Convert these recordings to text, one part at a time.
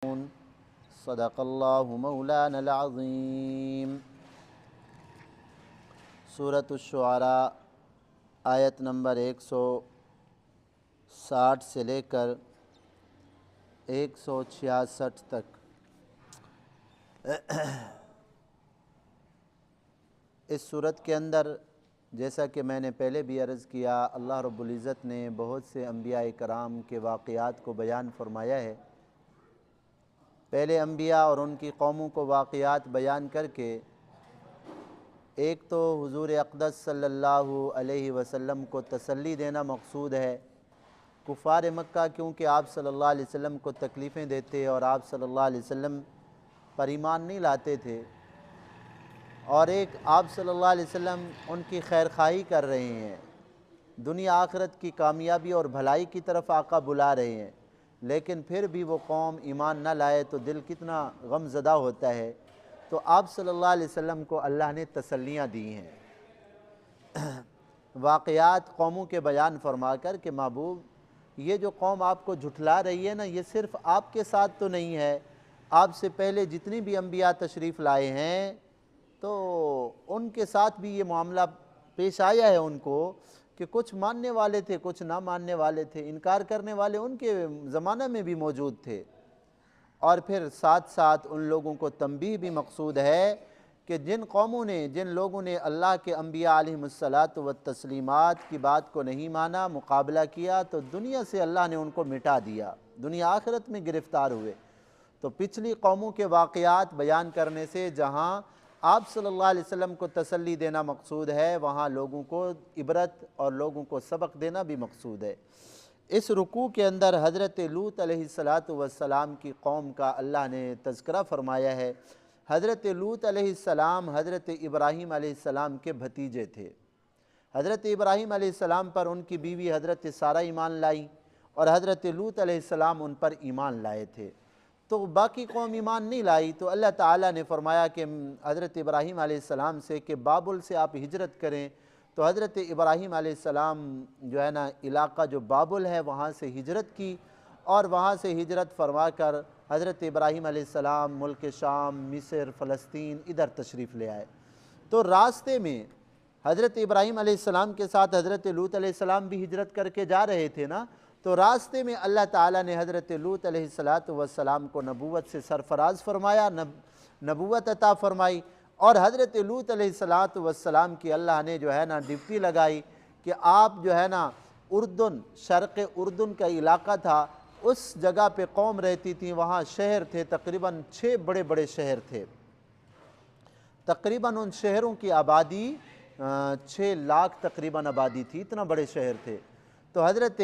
صدق اللہ مولانا العظیم۔ سورۃ الشعراء آیت نمبر 160 سے لے کر 166 تک۔ اس صورت کے اندر جیسا کہ میں نے پہلے بھی عرض کیا، اللہ رب العزت نے بہت سے انبیاء کرام کے واقعات کو بیان فرمایا ہے۔ پہلے انبیاء اور ان کی قوموں کو واقعات بیان کر کے ایک تو حضور اقدس صلی اللہ علیہ وسلم کو تسلی دینا مقصود ہے۔ کفار مکہ کیونکہ آپ صلی اللہ علیہ وسلم کو تکلیفیں دیتے اور آپ صلی اللہ علیہ وسلم پر ایمان نہیں لاتے تھے، اور ایک آپ صلی اللہ علیہ وسلم ان کی خیرخواہی کر رہے ہیں، دنیا آخرت کی کامیابی اور بھلائی کی طرف آقا بلا رہے ہیں، لیکن پھر بھی وہ قوم ایمان نہ لائے تو دل کتنا غم زدہ ہوتا ہے۔ تو آپ صلی اللہ علیہ وسلم کو اللہ نے تسلیاں دی ہیں، واقعات قوموں کے بیان فرما کر کہ محبوب یہ جو قوم آپ کو جھٹلا رہی ہے نا، یہ صرف آپ کے ساتھ تو نہیں ہے، آپ سے پہلے جتنی بھی انبیاء تشریف لائے ہیں تو ان کے ساتھ بھی یہ معاملہ پیش آیا ہے ان کو کہ کچھ ماننے والے تھے، کچھ نہ ماننے والے تھے، انکار کرنے والے ان کے زمانہ میں بھی موجود تھے۔ اور پھر ساتھ ساتھ ان لوگوں کو تنبیہ بھی مقصود ہے کہ جن لوگوں نے اللہ کے انبیاء علیہم الصلاۃ والتسلیمات کی بات کو نہیں مانا، مقابلہ کیا، تو دنیا سے اللہ نے ان کو مٹا دیا، دنیا آخرت میں گرفتار ہوئے۔ تو پچھلی قوموں کے واقعات بیان کرنے سے جہاں آپ صلی اللہ علیہ وسلم کو تسلی دینا مقصود ہے، وہاں لوگوں کو عبرت اور لوگوں کو سبق دینا بھی مقصود ہے۔ اس رکوع کے اندر حضرت لوط علیہ السلام کی قوم کا اللہ نے تذکرہ فرمایا ہے۔ حضرت لوط علیہ السلام حضرت ابراہیم علیہ السلام کے بھتیجے تھے۔ حضرت ابراہیم علیہ السلام پر ان کی بیوی حضرت سارہ ایمان لائی اور حضرت لوط علیہ السلام ان پر ایمان لائے تھے۔ تو باقی قوم ایمان نہیں لائی، تو اللہ تعالیٰ نے فرمایا کہ حضرت ابراہیم علیہ السلام سے کہ بابل سے آپ ہجرت کریں۔ تو حضرت ابراہیم علیہ السلام جو ہے نا علاقہ جو بابل ہے وہاں سے ہجرت کی، اور وہاں سے ہجرت فرما کر حضرت ابراہیم علیہ السلام ملک شام، مصر، فلسطین ادھر تشریف لے آئے۔ تو راستے میں حضرت ابراہیم علیہ السلام کے ساتھ حضرت لوط علیہ السلام بھی ہجرت کر کے جا رہے تھے نا، تو راستے میں اللہ تعالیٰ نے حضرت لوط علیہ السلام کو نبوت سے سرفراز فرمایا، نبوت عطا فرمائی، اور حضرت لوط علیہ السلام کی اللہ نے جو ہے نا ڈپٹی لگائی کہ آپ جو ہے نا شرق اردن کا علاقہ تھا، اس جگہ پہ قوم رہتی تھی، وہاں شہر تھے، تقریباً 6 بڑے بڑے شہر تھے، تقریباً ان شہروں کی آبادی 6 لاکھ تقریباً آبادی تھی، اتنا بڑے شہر تھے۔ تو حضرت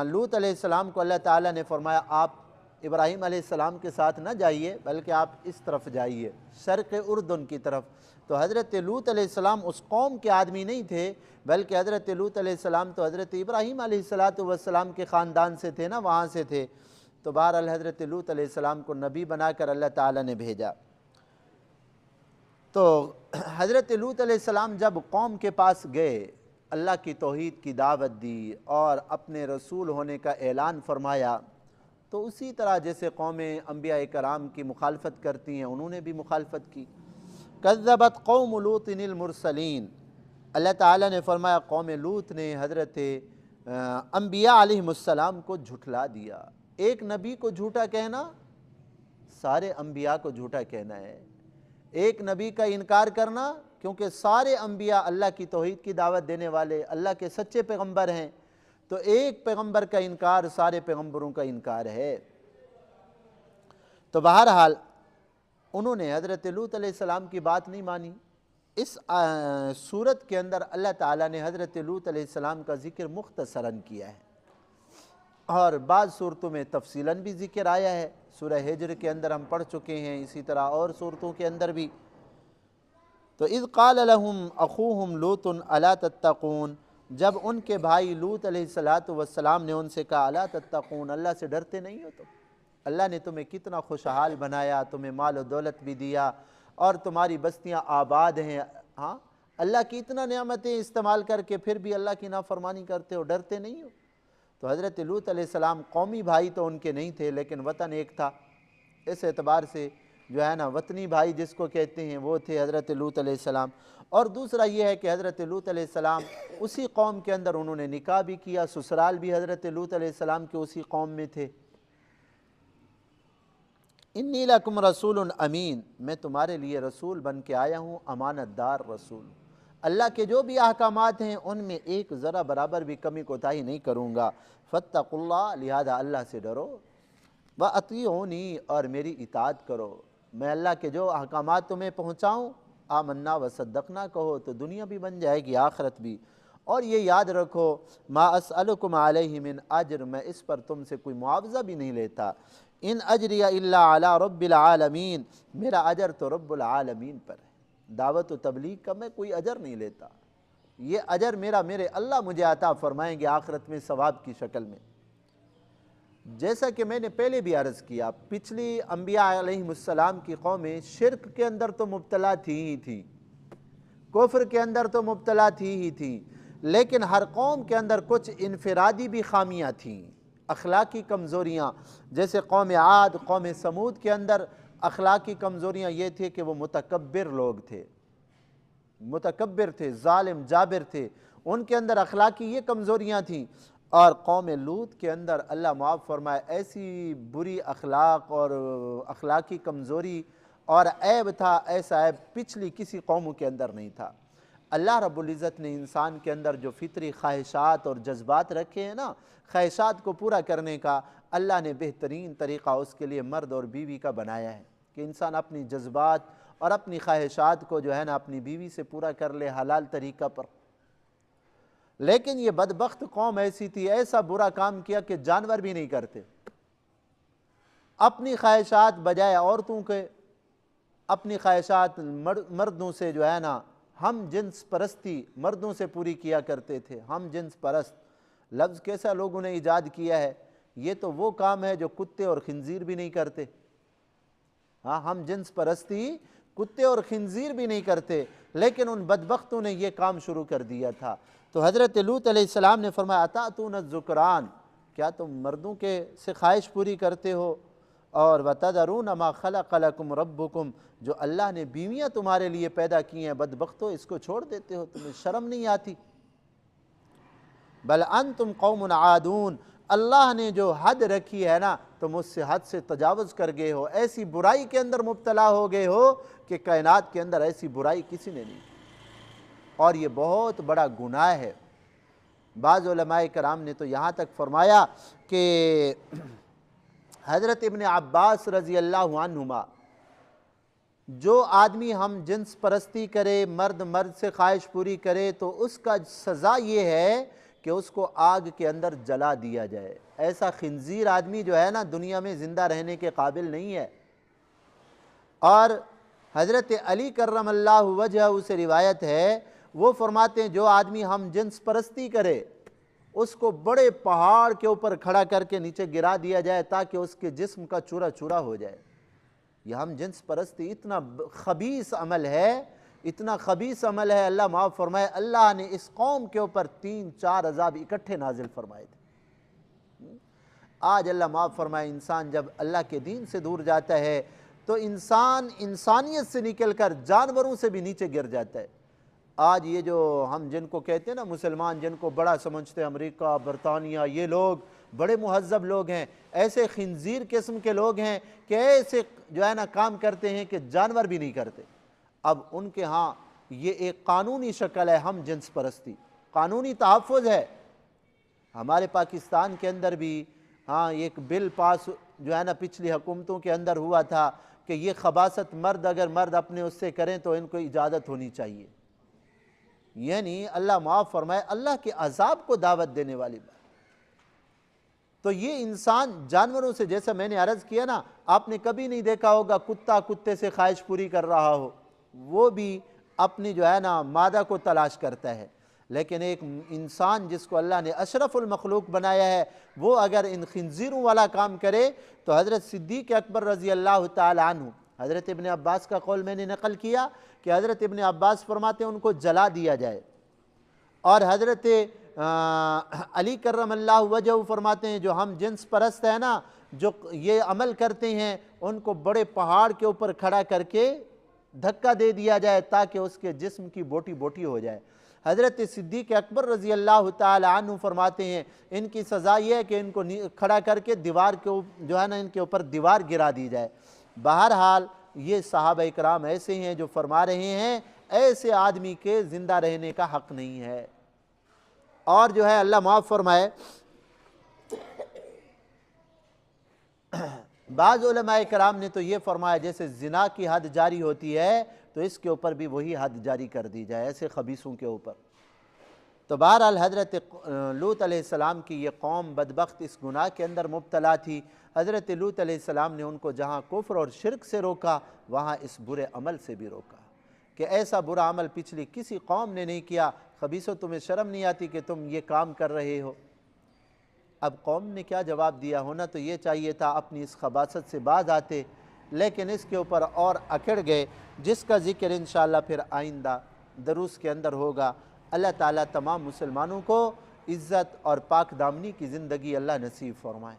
لوط علیہ السلام کو اللہ تعالیٰ نے فرمایا آپ ابراہیم علیہ السلام کے ساتھ نہ جائیے، بلکہ آپ اس طرف جائیے، شرق اردن کی طرف۔ تو حضرت لوط علیہ السلام اس قوم کے آدمی نہیں تھے، بلکہ حضرت لوط علیہ السلام تو حضرت ابراہیم علیہ السلام کے خاندان سے تھے نا، وہاں سے تھے۔ تو بہرحال حضرت لوط علیہ السلام کو نبی بنا کر اللہ تعالیٰ نے بھیجا۔ تو حضرت لوط علیہ السلام جب قوم کے پاس گئے، اللہ کی توحید کی دعوت دی اور اپنے رسول ہونے کا اعلان فرمایا، تو اسی طرح جیسے قومیں انبیاء کرام کی مخالفت کرتی ہیں انہوں نے بھی مخالفت کی۔ کذبت قوم لوط المرسلین، اللہ تعالیٰ نے فرمایا قوم لوط نے حضرت انبیاء علیہ السلام کو جھٹلا دیا۔ ایک نبی کو جھوٹا کہنا سارے انبیاء کو جھوٹا کہنا ہے، ایک نبی کا انکار کرنا، کیونکہ سارے انبیاء اللہ کی توحید کی دعوت دینے والے اللہ کے سچے پیغمبر ہیں، تو ایک پیغمبر کا انکار سارے پیغمبروں کا انکار ہے۔ تو بہرحال انہوں نے حضرت لوط علیہ السلام کی بات نہیں مانی۔ اس سورت کے اندر اللہ تعالیٰ نے حضرت لوط علیہ السلام کا ذکر مختصراً کیا ہے، اور بعض صورتوں میں تفصیلاً بھی ذکر آیا ہے، سورہ ہجر کے اندر ہم پڑھ چکے ہیں، اسی طرح اور صورتوں کے اندر بھی۔ تو اذ قال لهم اخوهم لوط الا تتقون، جب ان کے بھائی لوط علیہ السلام نے ان سے کہا الا تتقون، اللہ سے ڈرتے نہیں ہو تم؟ اللہ نے تمہیں کتنا خوشحال بنایا، تمہیں مال و دولت بھی دیا، اور تمہاری بستیاں آباد ہیں، ہاں اللہ کی اتنا نعمتیں استعمال کر کے پھر بھی اللہ کی نافرمانی کرتے ہو، ڈرتے نہیں ہو؟ تو حضرت لوط علیہ السلام قومی بھائی تو ان کے نہیں تھے، لیکن وطن ایک تھا، اس اعتبار سے جو ہے نا وطنی بھائی جس کو کہتے ہیں وہ تھے حضرت لوط علیہ السلام۔ اور دوسرا یہ ہے کہ حضرت لوط علیہ السلام اسی قوم کے اندر انہوں نے نکاح بھی کیا، سسرال بھی حضرت لوط علیہ السلام کے اسی قوم میں تھے۔ انی لکم رسول امین، میں تمہارے لیے رسول بن کے آیا ہوں، امانت دار رسول۔ اللہ کے جو بھی احکامات ہیں ان میں ایک ذرا برابر بھی کمی کوتاہی نہیں کروں گا۔ فاتقوا اللہ، لہذا اللہ سے ڈرو، وَأَطِیعُونِی، اور میری اطاعت کرو۔ میں اللہ کے جو احکامات تمہیں پہنچاؤں، آمنا وصدقنا کہو تو دنیا بھی بن جائے گی آخرت بھی۔ اور یہ یاد رکھو، ما اسألکم علیہ من اجر، میں اس پر تم سے کوئی معاوضہ بھی نہیں لیتا۔ ان اجری الا علی رب العالمین، میرا اجر تو رب العالمین پر ہے۔ دعوت و تبلیغ کا میں کوئی اجر نہیں لیتا، یہ اجر میرے اللہ مجھے عطا فرمائیں گے آخرت میں ثواب کی شکل میں۔ جیسا کہ میں نے پہلے بھی عرض کیا، پچھلی انبیاء علیہ السلام کی قومیں شرک کے اندر تو مبتلا تھی ہی تھی، کفر کے اندر تو مبتلا تھی ہی تھی، لیکن ہر قوم کے اندر کچھ انفرادی بھی خامیاں تھیں، اخلاقی کمزوریاں۔ جیسے قوم عاد، قوم سمود کے اندر اخلاقی کمزوریاں یہ تھے کہ وہ متکبر لوگ تھے، متکبر تھے، ظالم جابر تھے، ان کے اندر اخلاقی یہ کمزوریاں تھیں۔ اور قوم لوط کے اندر اللہ معاف فرمائے ایسی بری اخلاق اور اخلاقی کمزوری اور عیب تھا، ایسا عیب پچھلی کسی قوموں کے اندر نہیں تھا۔ اللہ رب العزت نے انسان کے اندر جو فطری خواہشات اور جذبات رکھے ہیں نا، خواہشات کو پورا کرنے کا اللہ نے بہترین طریقہ اس کے لیے مرد اور بیوی کا بنایا ہے کہ انسان اپنی جذبات اور اپنی خواہشات کو جو ہے نا اپنی بیوی سے پورا کر لے حلال طریقہ پر۔ لیکن یہ بدبخت قوم ایسی تھی، ایسا برا کام کیا کہ جانور بھی نہیں کرتے، اپنی خواہشات بجائے عورتوں کے، اپنی خواہشات مردوں سے جو ہے نا ہم جنس پرستی مردوں سے پوری کیا کرتے تھے۔ ہم جنس پرست لفظ کیسا لوگوں نے ایجاد کیا ہے، یہ تو وہ کام ہے جو کتے اور خنزیر بھی نہیں کرتے۔ ہاں، ہم جنس پرستی کتے اور خنزیر بھی نہیں کرتے، لیکن ان بدبختوں نے یہ کام شروع کر دیا تھا۔ تو حضرت لوط علیہ السلام نے فرمایا اتاتون الذکران، کیا تم مردوں کے سے خواہش پوری کرتے ہو، اور وتذرون ما خلق لکم ربکم، جو اللہ نے بیویاں تمہارے لیے پیدا کی ہیں بدبختو، اس کو چھوڑ دیتے ہو، تمہیں شرم نہیں آتی؟ بل انتم قوم عادون، اللہ نے جو حد رکھی ہے نا تم اس سے حد سے تجاوز کر گئے ہو، ایسی برائی کے اندر مبتلا ہو گئے ہو کہ کائنات کے اندر ایسی برائی کسی نے نہیں، اور یہ بہت بڑا گناہ ہے۔ بعض علماء کرام نے تو یہاں تک فرمایا کہ حضرت ابن عباس رضی اللہ عنہما، جو آدمی ہم جنس پرستی کرے، مرد سے خواہش پوری کرے تو اس کا سزا یہ ہے کہ اس کو آگ کے اندر جلا دیا جائے۔ ایسا خنزیر آدمی جو ہے نا دنیا میں زندہ رہنے کے قابل نہیں ہے۔ اور حضرت علی کرم اللہ وجہہ سے روایت ہے، وہ فرماتے ہیں جو آدمی ہم جنس پرستی کرے اس کو بڑے پہاڑ کے اوپر کھڑا کر کے نیچے گرا دیا جائے تاکہ اس کے جسم کا چورا چورا ہو جائے۔ یہ ہم جنس پرستی اتنا خبیث عمل ہے، اتنا خبیث عمل ہے، اللہ معاف فرمائے، اللہ نے اس قوم کے اوپر 3-4 عذاب اکٹھے نازل فرمائے تھے۔ آج اللہ معاف فرمائے انسان جب اللہ کے دین سے دور جاتا ہے تو انسان انسانیت سے نکل کر جانوروں سے بھی نیچے گر جاتا ہے۔ آج یہ جو ہم جن کو کہتے ہیں نا مسلمان، جن کو بڑا سمجھتے ہیں، امریکہ، برطانیہ، یہ لوگ بڑے مہذب لوگ ہیں، ایسے خنزیر قسم کے لوگ ہیں کہ ایسے جو ہے نا کام کرتے ہیں کہ جانور بھی نہیں کرتے۔ اب ان کے ہاں یہ ایک قانونی شکل ہے ہم جنس پرستی، قانونی تحفظ ہے۔ ہمارے پاکستان کے اندر بھی ہاں ایک بل پاس جو ہے نا پچھلی حکومتوں کے اندر ہوا تھا کہ یہ خباثت اگر مرد اپنے اس سے کریں تو ان کو اجازت ہونی چاہیے۔ یعنی اللہ معاف فرمائے اللہ کے عذاب کو دعوت دینے والی بات۔ تو یہ انسان جانوروں سے، جیسا میں نے عرض کیا نا، آپ نے کبھی نہیں دیکھا ہوگا کتا کتے سے خواہش پوری کر رہا ہو، وہ بھی اپنی جو ہے نا مادہ کو تلاش کرتا ہے، لیکن ایک انسان جس کو اللہ نے اشرف المخلوق بنایا ہے وہ اگر ان خنزیروں والا کام کرے تو حضرت صدیق اکبر رضی اللہ تعالی عنہ، حضرت ابن عباس کا قول میں نے نقل کیا کہ حضرت ابن عباس فرماتے ہیں ان کو جلا دیا جائے، اور حضرت علی کرم اللہ وجہ فرماتے ہیں جو ہم جنس پرست ہیں نا، جو یہ عمل کرتے ہیں ان کو بڑے پہاڑ کے اوپر کھڑا کر کے دھکا دے دیا جائے تاکہ اس کے جسم کی بوٹی بوٹی ہو جائے۔ حضرت صدیق اکبر رضی اللہ تعالی عنہ فرماتے ہیں ان کی سزا یہ ہے کہ ان کو کھڑا کر کے دیوار کے جو ہے نا ان کے اوپر دیوار گرا دی جائے۔ بہرحال یہ صحابہ کرام ایسے ہیں جو فرما رہے ہیں ایسے آدمی کے زندہ رہنے کا حق نہیں ہے۔ اور جو ہے اللہ معاف فرمائے، بعض علماء کرام نے تو یہ فرمایا جیسے زنا کی حد جاری ہوتی ہے تو اس کے اوپر بھی وہی حد جاری کر دی جائے ایسے خبیثوں کے اوپر۔ تو بہرحال حضرت لوط علیہ السلام کی یہ قوم بدبخت اس گناہ کے اندر مبتلا تھی۔ حضرت لوط علیہ السلام نے ان کو جہاں کفر اور شرک سے روکا وہاں اس برے عمل سے بھی روکا کہ ایسا برا عمل پچھلی کسی قوم نے نہیں کیا۔ خبیثوں تمہیں شرم نہیں آتی کہ تم یہ کام کر رہے ہو؟ اب قوم نے کیا جواب دیا؟ ہونا تو یہ چاہیے تھا اپنی اس خباثت سے باز آتے، لیکن اس کے اوپر اور اکڑ گئے، جس کا ذکر انشاءاللہ پھر آئندہ دروس کے اندر ہوگا۔ اللہ تعالیٰ تمام مسلمانوں کو عزت اور پاک دامنی کی زندگی اللہ نصیب فرمائے۔